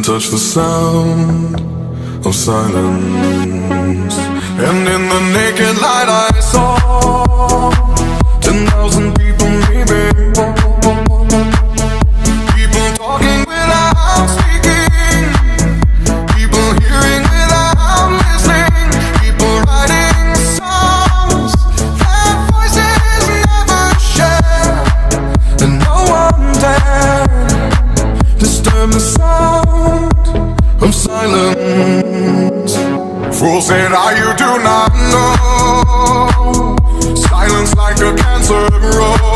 couldn't touch the sound of silence. And in the naked light I saw 10,000 people maybe. People talking without speaking, people hearing without listening, people writing songs that voices never share. And no one dared disturb the sound of silence. Fool said, you do not know. Silence like a cancer grows.